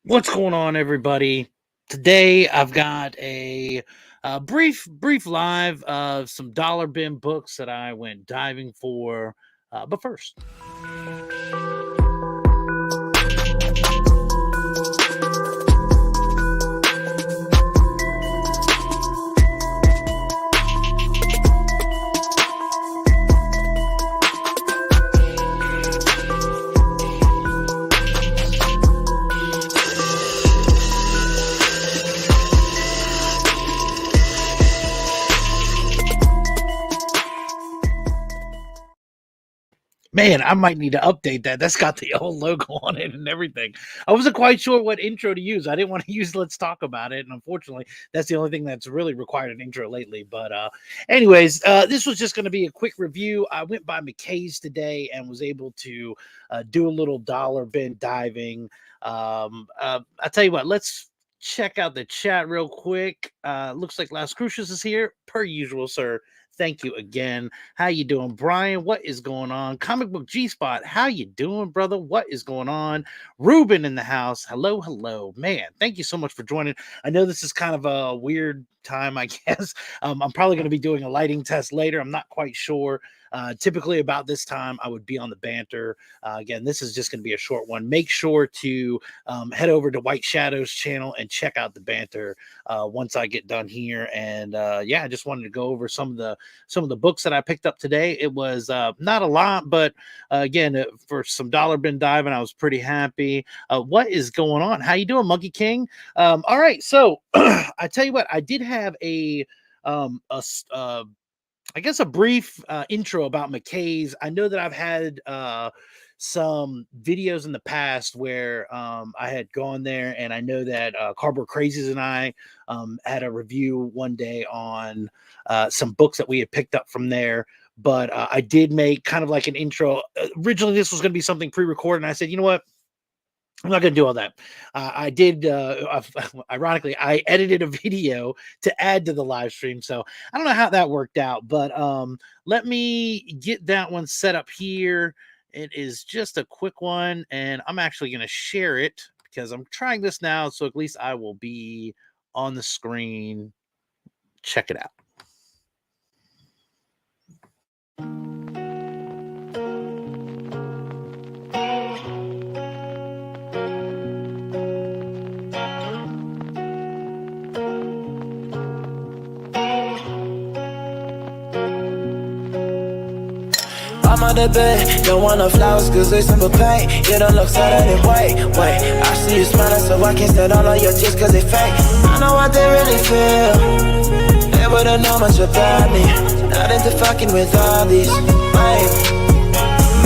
What's going on, everybody? Today I've got a brief live of some dollar bin books that I went diving for. But first, man, I might need to update that. That's got the old logo on it and everything. I wasn't quite sure what intro to use. I didn't want to use "Let's Talk About It," and unfortunately, that's the only thing that's really required an intro lately. But anyways, this was just going to be a quick review. I went by McKay's today and was able to do a little dollar bin diving. I tell you what, let's check out the chat real quick. Looks like Las Crucias is here, per usual, sir. Thank you again. How you doing, Brian? What is going on? Comic Book G-Spot, how you doing, brother? What is going on? Ruben in the house. Hello, hello. Man, thank you so much for joining. I know this is kind of a weird time, I guess. I'm probably going to be doing a lighting test later. I'm not quite sure. Typically about this time, I would be on the banter. Again, this is just going to be a short one. Make sure to head over to White Shadow's channel and check out the banter once I get done here. And yeah, I just wanted to go over some of the books that I picked up today. It was not a lot, but again, for some dollar bin diving, I was pretty happy. What is going on? How you doing, Monkey King? All right, so I tell you what, I did have I guess a brief intro about McKay's. I know that I've had some videos in the past where I had gone there, and I know that Cardboard Crazies and I had a review one day on some books that we had picked up from there. But I did make kind of like an intro. Originally, this was going to be something pre-recorded, and I said, you know what? I'm not going to do all that. I did, ironically, I edited a video to add to the live stream. So I don't know how that worked out, but let me get that one set up here. It is just a quick one, and I'm actually going to share it because I'm trying this now. So at least I will be on the screen. Check it out. I'm on the bed, don't want no flowers cause they simple pain. You don't look sad anyway, wait. I see you smiling so I can't stand all of your tears cause they fake. I know what they really feel. They wouldn't know much about me. Not into fucking with all these, wait.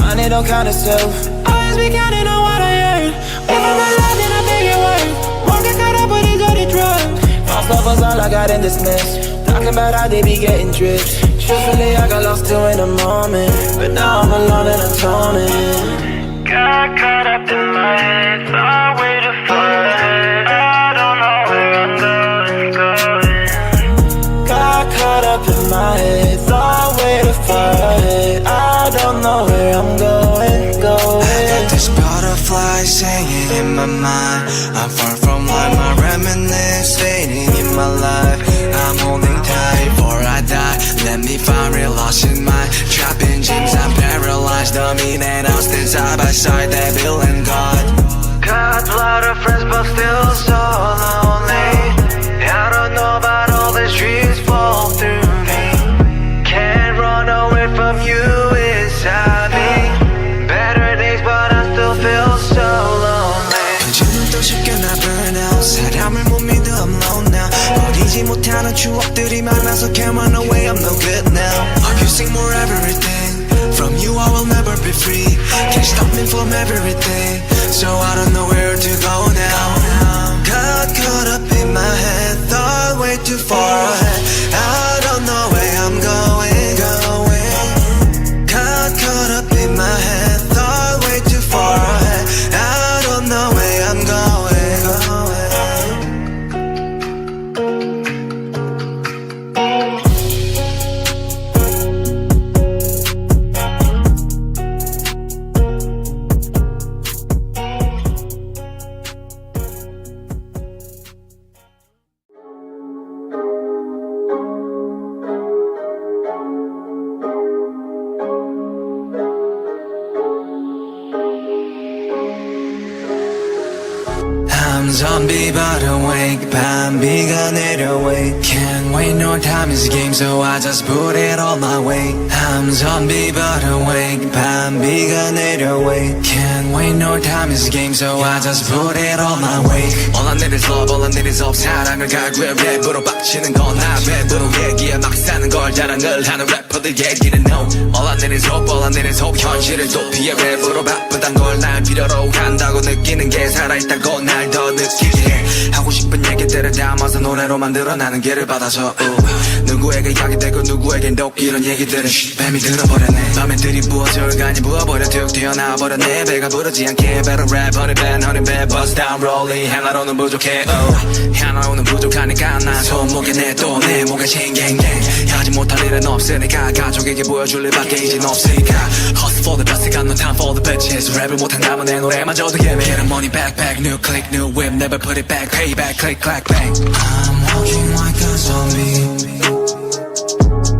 Money don't count itself. Always be counting on what I earn. If I'm not lying, then I beg your word. Won't get caught up with these dirty drugs. False lovers all I got in this mess. Talking about how they be getting dripped. Truthfully, I got lost too in the moment, but now I'm alone and atoning. Got caught up in my head, thought way too far ahead. I don't know where I'm going. Got caught up in my head, thought way too far ahead. I don't know where I'm going. I got this butterfly singing in my mind. I'm far from life, my reminiscence fading in my life. I'm holding tight before I die. Let me find real lost in my trapping dreams. I'm paralyzed, dummy and Austin side by side, devil and God. Got a lot of friends but still so lonely. I don't know about all these dreams fall through me. Can't run away from you inside me. Better days but I still feel so lonely. 요즘은 또 쉽게 나 burn out. 사람을 못 믿어 I'm alone now. 버리지 못하는 추억들이 많아서 can't run away I'm no good now. Abusing more everything. From you I will never be free. Can't stop me from everything. So I don't know where to go now. Got caught up in my head, thought way too far ahead. I don't know where I'm going. Got caught up in my head, thought way too far ahead. I don't know where I'm going. I'm zombie but awake 밤비가 내려wake Can't wait no time is a game so I just put it all my way I'm zombie but awake 밤비가 내려wake Can't wait no time is a game so I just put it all my way All I need is love all I need is hope 사랑을 갈구해 랩으로 빡치는 건 나 랩으로 얘기해 막 사는 걸 자랑을 하는 래퍼들 얘기는 no All I need is hope all I need is hope 현실을 도피해 랩으로 바쁘단 걸 날 필요로 한다고 느끼는 게 살아있다고 날 더 느끼게 해 하고 싶은 얘기들을 담아서 노래로 만들어 나는 길을 받아서 누구에게 야기되고 누구에겐 독 이런 얘기들은 뱀이 들어버렸네 맘에 들이부어져 간이 부어버려 툭 튀어나와버렸네 배가 부르지 않게 better rap honey bad honey bad bust down rolling 하나로는 부족해 하나로는 부족하니까 난 손목에 내 또 내 목에 싱갱갱 하지 못할 일은 없으니까 가족에게 보여줄 일밖에 이젠 없으니까 Hustle for the best got no time for the bitches 랩을 못한다면 내 노래마저도 예매 Get a money back back new click new whip never put it back payback click clack bang I'm walking like a zombie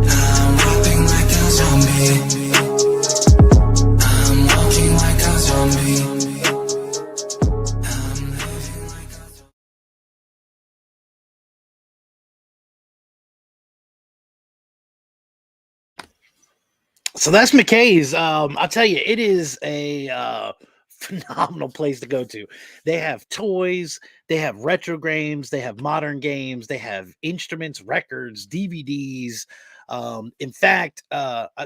I'm rapping like a zombie I'm walking like a zombie I'm living like a zombie So that's McKay's. I'll tell you, it is a phenomenal place to go to. They have toys, they have retro games, they have modern games, they have instruments, records, DVDs. In fact,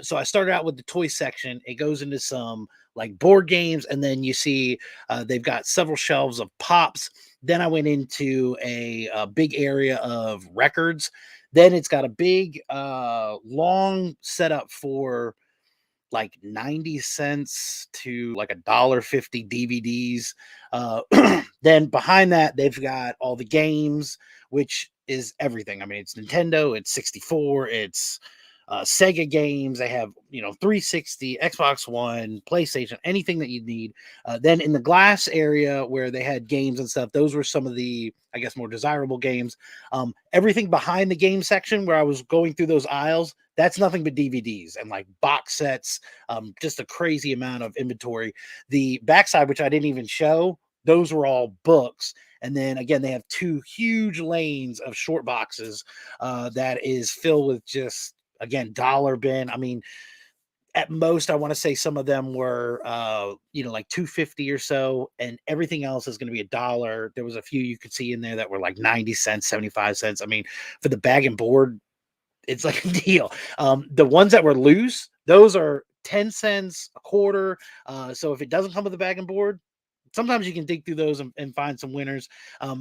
so I started out with the toy section. It goes into some like board games, and then you see they've got several shelves of pops. Then I went into a big area of records. Then it's got a big, long setup for like 90 cents to like $1.50 DVDs. Then behind that, they've got all the games, which is everything. I mean, it's Nintendo, it's 64, it's Sega games. They have, 360, Xbox One, PlayStation, anything that you need. Then in the glass area where they had games and stuff, those were some of the, I guess, more desirable games. Everything behind the game section where I was going through those aisles, that's nothing but DVDs and like box sets, just a crazy amount of inventory. The backside, which I didn't even show, those were all books. And then again, they have two huge lanes of short boxes that is filled with just, again, dollar bin. I mean, at most, I want to say some of them were, like $2.50 or so, and everything else is going to be $1. There was a few you could see in there that were like 90 cents, 75 cents. I mean, for the bag and board, it's like a deal. The ones that were loose, those are 10 cents, a quarter. So if it doesn't come with a bag and board, sometimes you can dig through those and find some winners.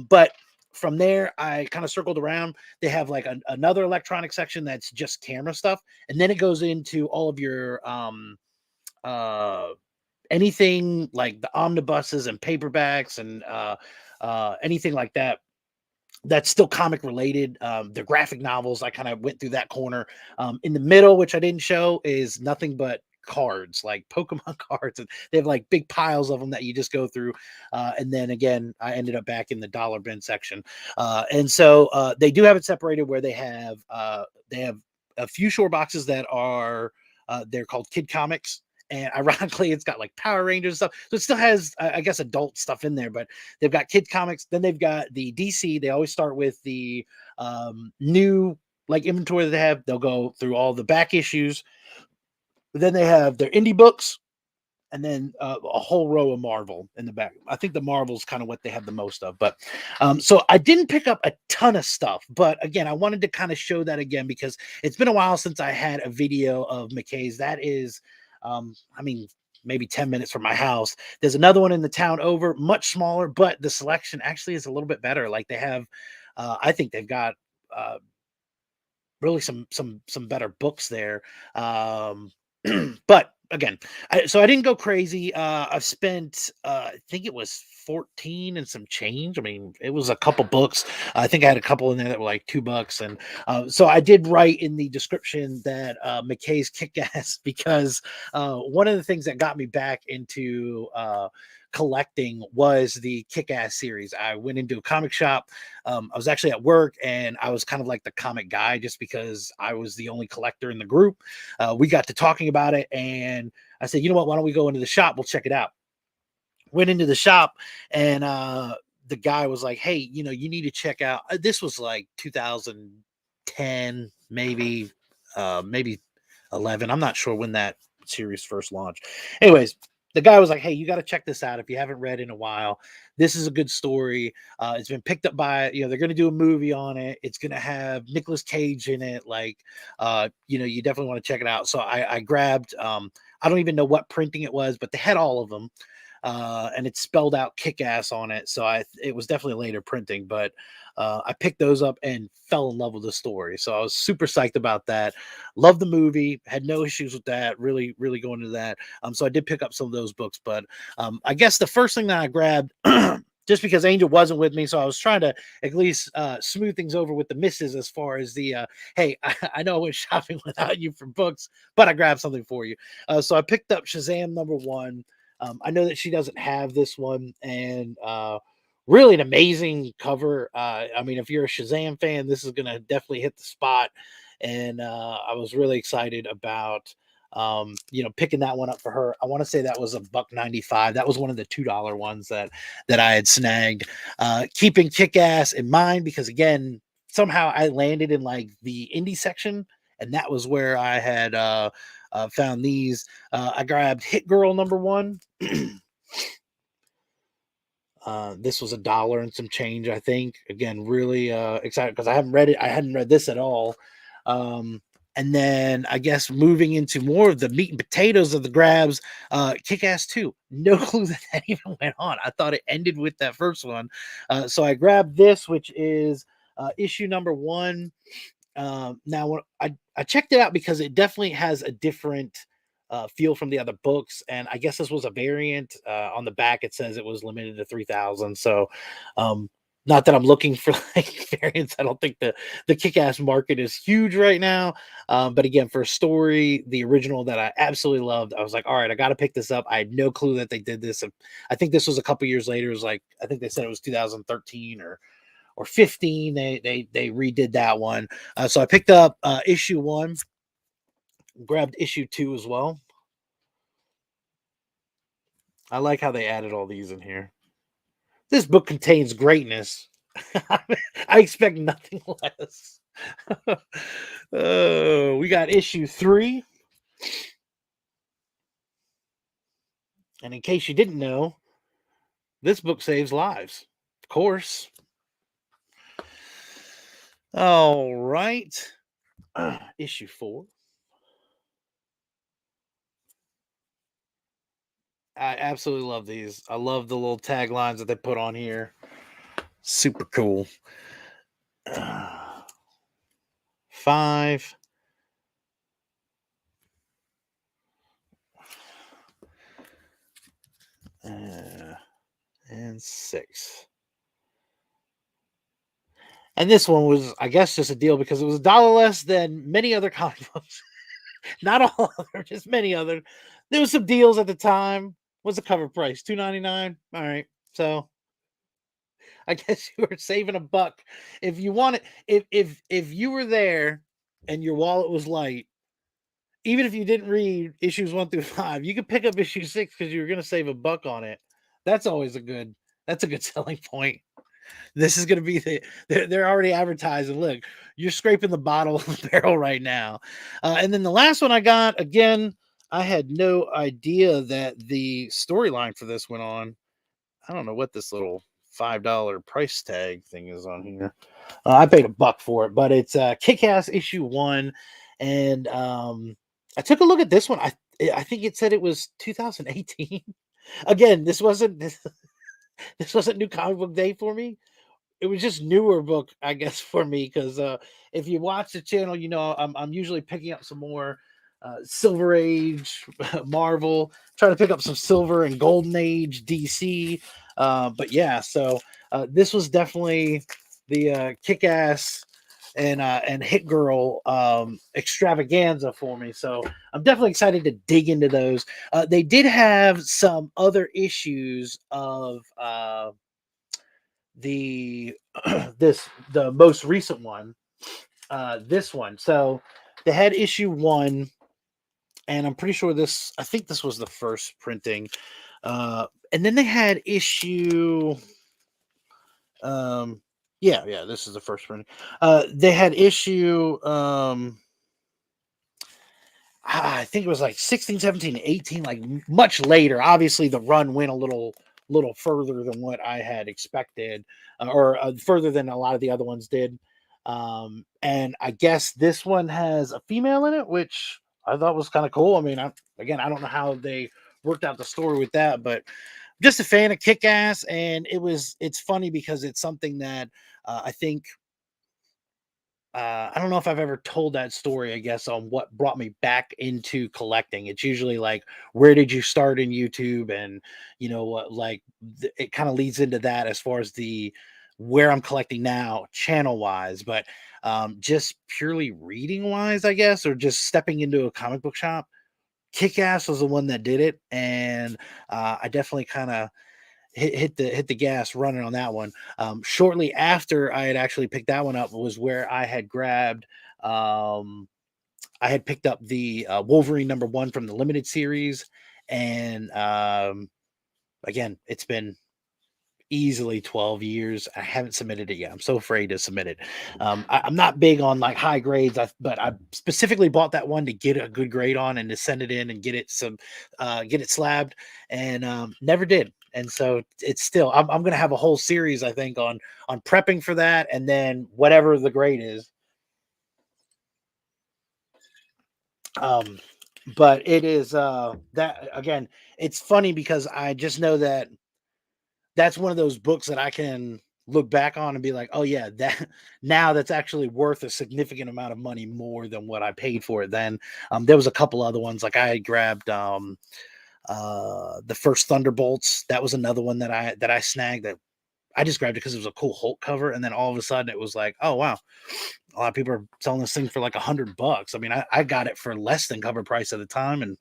But from there, I kind of circled around. They have like another electronic section that's just camera stuff. And then it goes into all of your anything like the omnibuses and paperbacks and anything like that. That's still comic related. The graphic novels, I kind of went through that corner. In the middle, which I didn't show, is nothing but cards, like Pokemon cards, and they have like big piles of them that you just go through. And then again, I ended up back in the dollar bin section. And so they do have it separated where they have a few short boxes that are they're called Kid Comics. And ironically, it's got like Power Rangers and stuff. So it still has, I guess, adult stuff in there, but they've got Kid Comics. Then they've got the DC. They always start with the new like inventory that they have. They'll go through all the back issues. Then they have their indie books, and then a whole row of Marvel in the back. I think the Marvel's kind of what they have the most of. But so I didn't pick up a ton of stuff. But again, I wanted to kind of show that again because it's been a while since I had a video of McKay's. That is, maybe 10 minutes from my house. There's another one in the town over, much smaller, but the selection actually is a little bit better. Like they have, I think they've got really some better books there. But again, so I didn't go crazy. I've spent, I think it was 14 and some change. I mean, it was a couple books. I think I had a couple in there that were like $2. And so I did write in the description that McKay's kick-ass because one of the things that got me back into collecting was the Kick-Ass series. I went into a comic shop. I was actually at work and I was kind of like the comic guy just because I was the only collector in the group. We got to talking about it and I said, you know what, why don't we go into the shop? We'll check it out. Went into the shop and the guy was like, hey, you know, you need to check out, this was like 2010, maybe 11. I'm not sure when that series first launched. Anyways, the guy was like, hey, you got to check this out if you haven't read in a while. This is a good story. It's been picked up by, you know, they're going to do a movie on it. It's going to have Nicolas Cage in it. Like, you know, you definitely want to check it out. So I grabbed, I don't even know what printing it was, but they had all of them. And it spelled out Kick-Ass on it. So it was definitely later printing, but I picked those up and fell in love with the story. So I was super psyched about that. Loved the movie, had no issues with that. Really, really going into that. So I did pick up some of those books, but I guess the first thing that I grabbed, just because Angel wasn't with me, so I was trying to at least smooth things over with the misses as far as the hey, I know I went shopping without you for books, but I grabbed something for you. So I picked up Shazam #1. I know that she doesn't have this one, and really an amazing cover. I mean, if you're a Shazam fan, this is going to definitely hit the spot. And I was really excited about, you know, picking that one up for her. I want to say that was $1.95. That was one of the $2 ones that I had snagged. Keeping Kick-Ass in mind, because again, somehow I landed in like the indie section, and that was where I had found these. I grabbed Hit Girl #1. This was $1 and some change, I think. Again, really excited because I haven't read it. I hadn't read this at all. And then I guess moving into more of the meat and potatoes of the grabs, Kick-Ass 2. No clue that even went on. I thought it ended with that first one. So I grabbed this, which is issue #1. Now, when I checked it out because it definitely has a different feel from the other books, and I guess this was a variant. On the back, it says it was limited to 3,000. So, not that I'm looking for like variants. I don't think the Kick-Ass market is huge right now. But again, for a story, the original that I absolutely loved, I was like, all right, I got to pick this up. I had no clue that they did this. I think this was a couple years later. It was like, I think they said it was 2013 or 15. They redid that one. So I picked up issue 1, grabbed issue 2 as well. I like how they added all these in here. This book contains greatness. I expect nothing less. We got issue 3. And in case you didn't know, this book saves lives. Of course. All right. Issue 4. I absolutely love these. I love the little taglines that they put on here. Super cool. 5. And 6. And this one was, I guess, just a deal because it was $1 less than many other comic books. Not all other, just many other. There was some deals at the time. What's the cover price? $2.99. All right. So I guess you were saving $1 if you wanted. If you were there and your wallet was light, even if you didn't read issues 1 through 5, you could pick up issue 6 because you were going to save $1 on it. That's always a good selling point. This is going to be they're already advertising. Look, you're scraping the bottom of the barrel right now. And then the last one I got, again, I had no idea that the storyline for this went on. I don't know what this little $5 price tag thing is on here. I paid $1 for it, but it's Kick-Ass issue 1. And I took a look at this one. I think it said it was 2018. Again, this wasn't New Comic Book Day for me. It was just newer book, I guess, for me, because if you watch the channel, you know I'm usually picking up some more Silver Age, Marvel, trying to pick up some Silver and Golden Age DC. But yeah, so this was definitely the Kick-Ass and Hit Girl extravaganza for me. So I'm definitely excited to dig into those. They did have some other issues of the the most recent one, this one. So they had issue 1, and I'm pretty sure I think this was the first printing. And then they had issue, Yeah, this is the first one. They had issue, I think it was like 16, 17, 18, like much later. Obviously, the run went a little further than what I had expected, or further than a lot of the other ones did. And I guess this one has a female in it, which I thought was kind of cool. I mean, again, I don't know how they worked out the story with that, but just a fan of Kick Ass, and it's funny because it's something that I think I don't know if I've ever told that story, I guess, on what brought me back into collecting. It's usually like, where did you start in YouTube? And, what, like, it kind of leads into that as far as the where I'm collecting now, channel wise, but just purely reading wise, I guess, or just stepping into a comic book shop. Kick Ass was the one that did it. And I definitely kind of hit the gas running on that one. Shortly after I had actually picked that one up was where I had grabbed. I had picked up the Wolverine #1 from the limited series, and again, it's been easily 12 years. I haven't submitted it yet. I'm so afraid to submit it. I'm not big on like high grades, but I specifically bought that one to get a good grade on and to send it in and get it slabbed, and never did. And so it's still, I'm going to have a whole series, I think, on prepping for that, and then whatever the grade is. Um, but it is that again. It's funny because I just know that that's one of those books that I can look back on and be like, oh yeah, that now that's actually worth a significant amount of money more than what I paid for it then. There was a couple other ones, like I had grabbed the first Thunderbolts. That was another one that I snagged, that I just grabbed it because it was a cool Hulk cover, and then all of a sudden it was like, oh wow, a lot of people are selling this thing for like $100. I mean, I got it for less than cover price at the time, and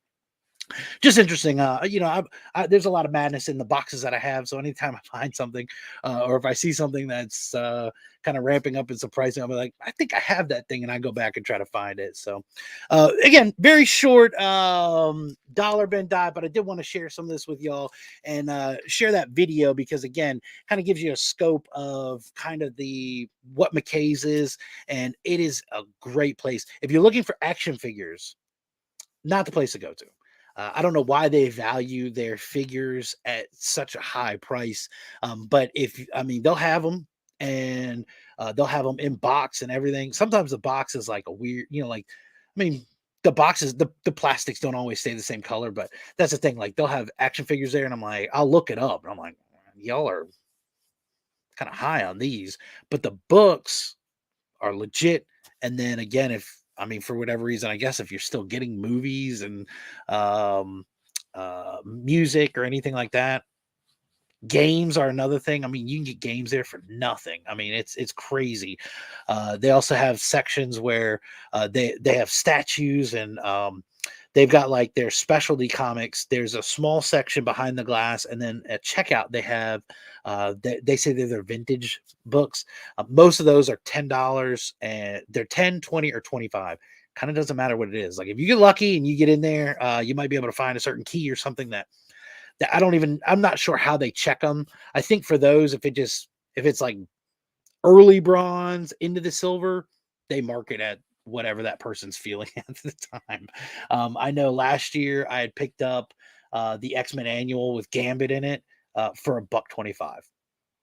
just interesting. There's a lot of madness in the boxes that I have. So anytime I find something, or if I see something that's kind of ramping up in some pricing, I'll be like, I think I have that thing, and I go back and try to find it. So, again, very short dollar bin die, but I did want to share some of this with y'all and share that video because again, kind of gives you a scope of kind of the what McKay's is, and it is a great place if you're looking for action figures. Not the place to go to. I don't know why they value their figures at such a high price, but I mean, they'll have them, and they'll have them in box and everything. Sometimes the box is like a weird, like, I mean, the boxes, the plastics don't always stay the same color, but that's the thing. Like, they'll have action figures there, and I'm like, I'll look it up, and I'm like, y'all are kind of high on these, but the books are legit. And then again, if I mean, for whatever reason, I guess if you're still getting movies and um, music or anything like that, games are another thing. I mean, you can get games there for nothing. I mean, it's crazy. They also have sections where they have statues, and they've got like their specialty comics. There's a small section behind the glass, and then at checkout they have they say they're their vintage books. Most of those are $10, and they're 10, 20, or 25. Kind of doesn't matter what it is. Like if you get lucky and you get in there, you might be able to find a certain key or something that I'm not sure how they check them. I think for those, if it's like early bronze into the silver, they mark it at whatever that person's feeling at the time. I know last year I had picked up the X-Men annual with Gambit in it for $1.25.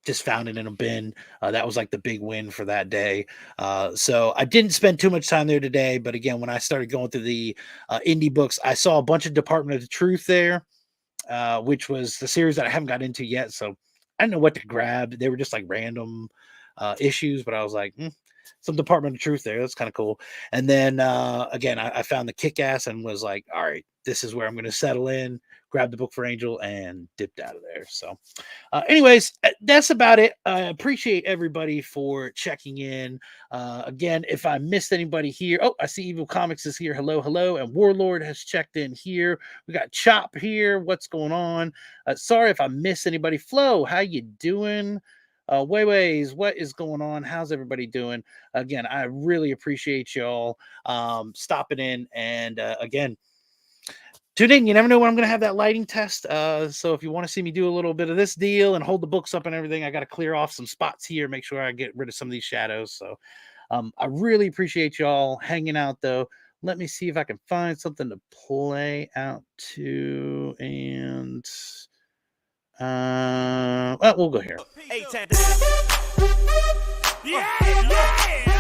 Just found it in a bin. That was like the big win for that day. So I didn't spend too much time there today. But again, when I started going through the indie books, I saw a bunch of Department of the Truth there, which was the series that I haven't got into yet. So I didn't know what to grab. They were just like random issues, but I was like, some Department of Truth there. That's kind of cool. And then again, I found the Kick Ass and was like, all right, this is where I'm going to settle in. Grab the book for Angel and dipped out of there. So anyways, that's about it. I appreciate everybody for checking in. Again, if I missed anybody here, oh, I see Evil Comics is here. Hello, hello. And Warlord has checked in here. We got Chop here. What's going on? Sorry if I missed anybody. Flo, how you doing? Ways, what is going on? How's everybody doing? Again, I really appreciate y'all stopping in. And again, tune in. You never know when I'm going to have that lighting test. So if you want to see me do a little bit of this deal and hold the books up and everything, I got to clear off some spots here, make sure I get rid of some of these shadows. So I really appreciate y'all hanging out, though. Let me see if I can find something to play out to. And well, we'll go here. Yeah, yeah.